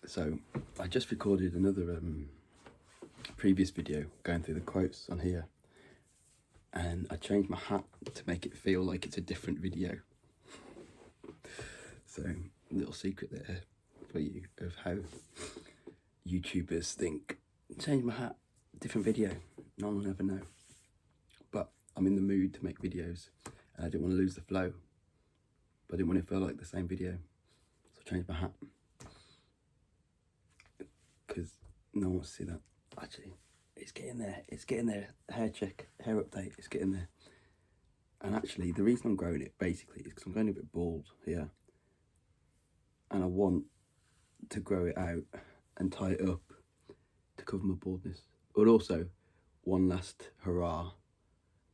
So I just recorded another previous video going through the quotes on here, and I changed my hat to make it feel like it's a different video. So a little secret there for you of how YouTubers think, change my hat, different video, no one will ever know. But I'm in the mood to make videos and I didn't want to lose the flow, but I didn't want it to feel like the same video, so I changed my hat because no one wants to see that. Actually, it's getting there, hair check, hair update, it's getting there. And actually the reason I'm growing it basically is because I'm going a bit bald here and I want to grow it out and tie it up to cover my baldness, but also one last hurrah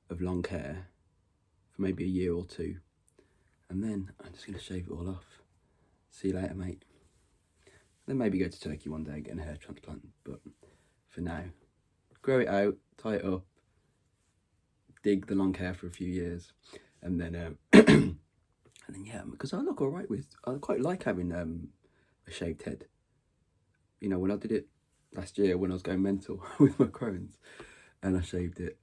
of long hair for maybe a year or two, and then I'm just going to shave it all off. See you later, mate. Then maybe go to Turkey one day and get a hair transplant, but for now, grow it out, tie it up, dig the long hair for a few years, and then and then yeah, because I look alright with, I quite like having a shaved head. You know, when I did it last year when I was going mental with my Crohn's and I shaved it,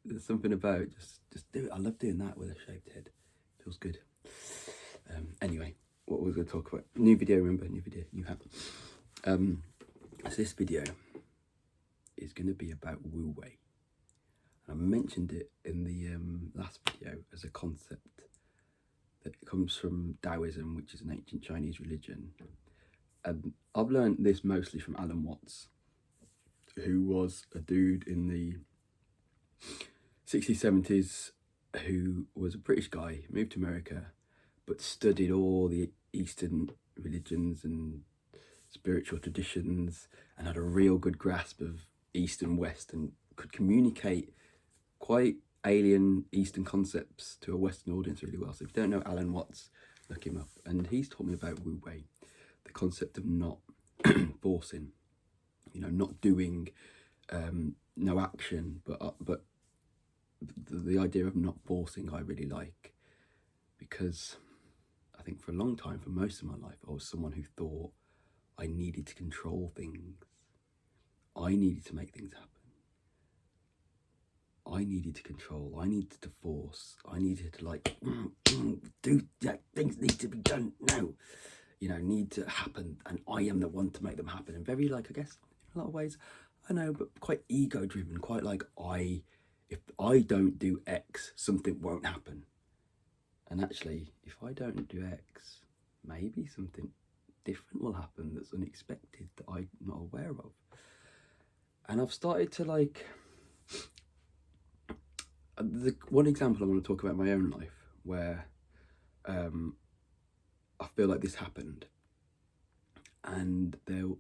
there's something about just do it. I love doing that with a shaved head. Feels good. Anyway, what was I going to talk about? New video, remember? New video, new hat. So this video is going to be about Wu Wei. And I mentioned it in the last video as a concept that comes from Taoism, which is an ancient Chinese religion. And I've learned this mostly from Alan Watts, who was a dude in the 60s, 70s, who was a British guy, moved to America, but studied all the Eastern religions and spiritual traditions and had a real good grasp of East and West and could communicate quite alien Eastern concepts to a Western audience really well. So if you don't know Alan Watts, look him up. And he's taught me about Wu Wei, the concept of not forcing, you know, not doing, no action, but the idea of not forcing I really like, because I think for a long time, for most of my life, I was someone who thought I needed to control things. I needed to make things happen. I needed to control, I needed to force, I needed to like, do, yeah, things need to be done now, you know, need to happen, and I am the one to make them happen. And very like, I guess, in a lot of ways, I know, but quite ego driven, quite like, if I don't do X, something won't happen. And actually, if I don't do X, maybe something different will happen that's unexpected that I'm not aware of. And I've started to like, the one example I want to talk about in my own life where I feel like this happened, and there's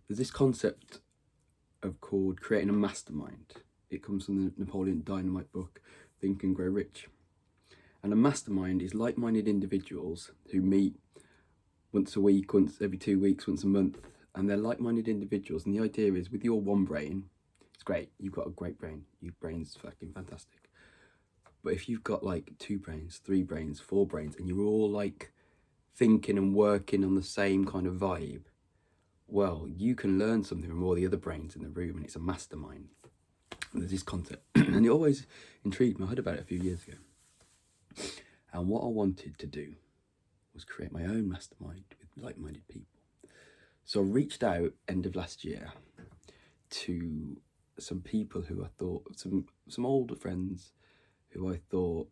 this concept of called creating a mastermind. It comes from the Napoleon Dynamite book, Think and Grow Rich. And a mastermind is like-minded individuals who meet once a week, once every 2 weeks, once a month, and they're like-minded individuals. And the idea is, with your one brain, it's great, you've got a great brain, your brain's fucking fantastic. But if you've got like 2 brains, 3 brains, 4 brains, and you're all like thinking and working on the same kind of vibe, well, you can learn something from all the other brains in the room, and it's a mastermind. And there's this concept, and it always intrigued me. I heard about it a few years ago. And what I wanted to do was create my own mastermind with like-minded people. So I reached out end of last year to some people who I thought, some older friends who I thought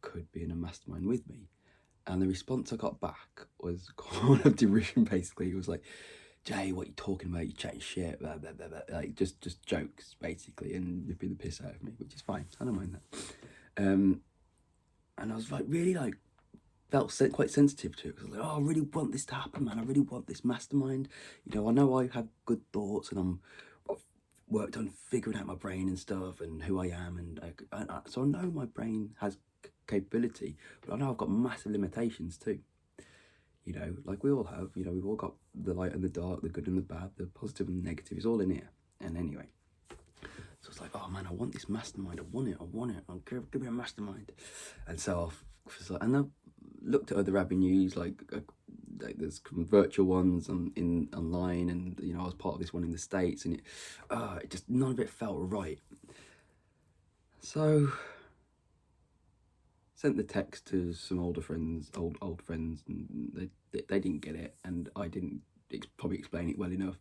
could be in a mastermind with me. And the response I got back was kind of derision, basically. It was like, Jay, what are you talking about? You're chatting shit, blah, blah, blah, blah. Like just jokes, basically, and ripping the piss out of me, which is fine. I don't mind that. And I was like, really like, felt quite sensitive to it. I was like, oh, I really want this to happen, man. I really want this mastermind. You know, I know I have good thoughts, and I've worked on figuring out my brain and stuff and who I am. And so I know my brain has capability, but I know I've got massive limitations too. You know, like we all have, you know, we've all got the light and the dark, the good and the bad, the positive and the negative. It's all in here. And anyway, so it's like, oh man, I want this mastermind. I want it. I'll give me a mastermind. And so I looked at other avenues, like there's virtual ones online, and you know I was part of this one in the States, and it just, none of it felt right. So sent the text to some older friends, old friends, and they didn't get it, and I didn't probably explain it well enough.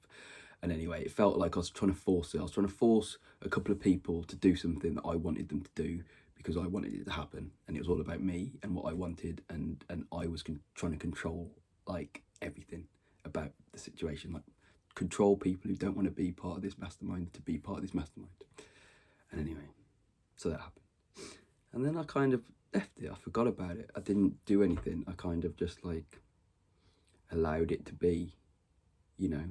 And anyway, it felt like I was trying to force it. I was trying to force a couple of people to do something that I wanted them to do because I wanted it to happen, and it was all about me and what I wanted, and I was trying to control like everything about the situation, like control people who don't want to be part of this mastermind to be part of this mastermind. And anyway, so that happened, and then I kind of left it. I forgot about it. I didn't do anything. I kind of just like allowed it to be, you know,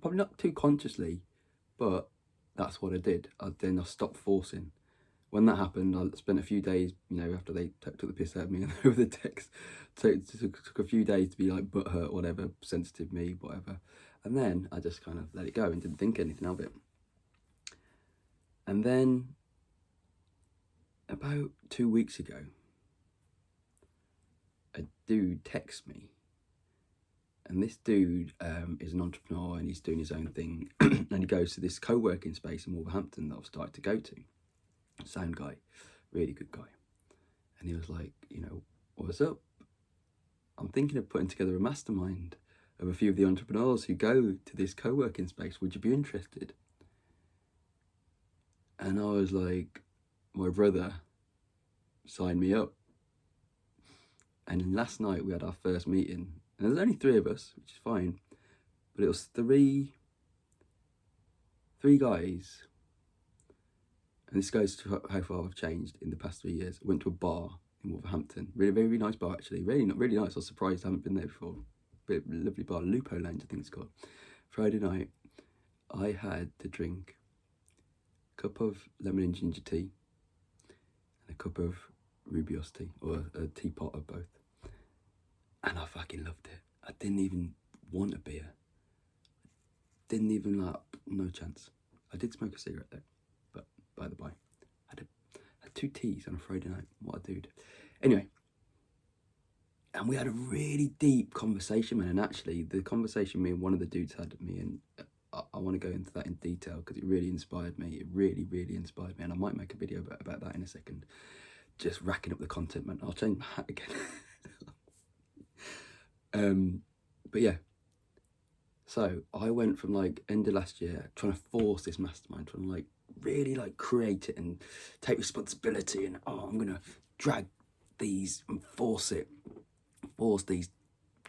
probably not too consciously, but that's what I did. Then I stopped forcing. When that happened, I spent a few days, you know, after they took the piss out of me and over the text, so it took a few days to be like butthurt, whatever, sensitive me, whatever. And then I just kind of let it go and didn't think anything of it. And then about 2 weeks ago, a dude texts me. And this dude is an entrepreneur, and he's doing his own thing. And he goes to this co-working space in Wolverhampton that I've started to go to. Sound guy, really good guy. And he was like, you know, what's up? I'm thinking of putting together a mastermind of a few of the entrepreneurs who go to this co-working space. Would you be interested? And I was like, my brother, sign me up. And last night we had our first meeting. And there's only 3 of us, which is fine. But it was three guys. And this goes to how far I've changed in the past 3 years. I went to a bar in Wolverhampton. Really, very, very nice bar, actually. Really nice. I was surprised I haven't been there before. Lovely bar. Lupo Lounge, I think it's called. Friday night, I had to drink a cup of lemon and ginger tea and a cup of rooibos tea, or a teapot of both. And I fucking loved it. I didn't even want a beer. Didn't even no chance. I did smoke a cigarette though, but by the by, I had 2 teas on a Friday night. What a dude. Anyway, and we had a really deep conversation, man. And actually, the conversation me and one of the dudes had with me, and I want to go into that in detail because it really inspired me. It really, really inspired me, and I might make a video about that in a second. Just racking up the content, man. I'll change my hat again. But yeah, so I went from like end of last year trying to force this mastermind, trying to like really like create it and take responsibility, and I'm gonna drag these and force these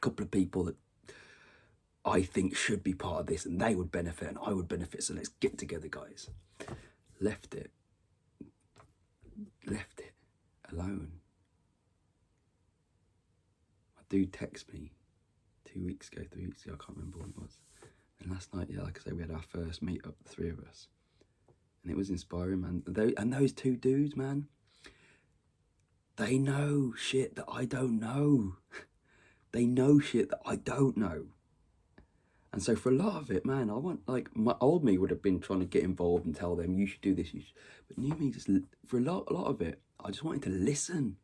couple of people that I think should be part of this, and they would benefit and I would benefit, so let's get together, guys. Left it alone. My dude texted me 2 weeks ago, 3 weeks ago, I can't remember when it was. And last night, yeah, like I say, we had our first meet up, the 3 of us. And it was inspiring, man. And those 2 dudes, man, they know shit that I don't know. They know shit that I don't know. And so for a lot of it, man, I want, like, my old me would have been trying to get involved and tell them, you should do this, you should. But new me, just for a lot of it, I just wanted to listen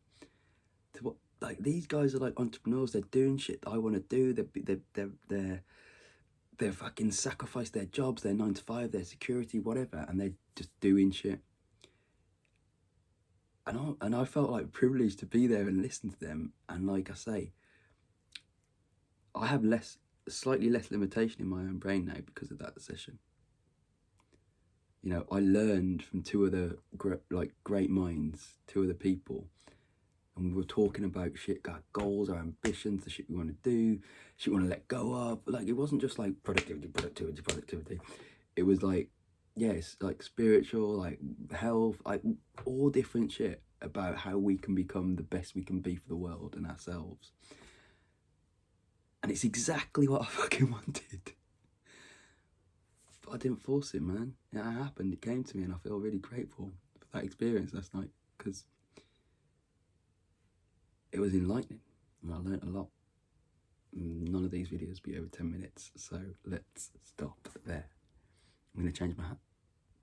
to what, like, these guys are like entrepreneurs. They're doing shit that I want to do. They're fucking sacrificed their jobs, their 9 to 5, their security, whatever, and they're just doing shit. And I felt like privileged to be there and listen to them. And like I say, I have slightly less limitation in my own brain now because of that session. You know, I learned from 2 other great minds, 2 other people. And we were talking about shit, our goals, our ambitions, the shit we want to do, shit we want to let go of. Like, it wasn't just like productivity. It was like, yes, like spiritual, like health, like all different shit about how we can become the best we can be for the world and ourselves. And it's exactly what I fucking wanted. But I didn't force it, man. It happened, it came to me, and I feel really grateful for that experience last night, because it was enlightening and I learned a lot. None of these videos be over 10 minutes, so let's stop there. I'm going to change my hat.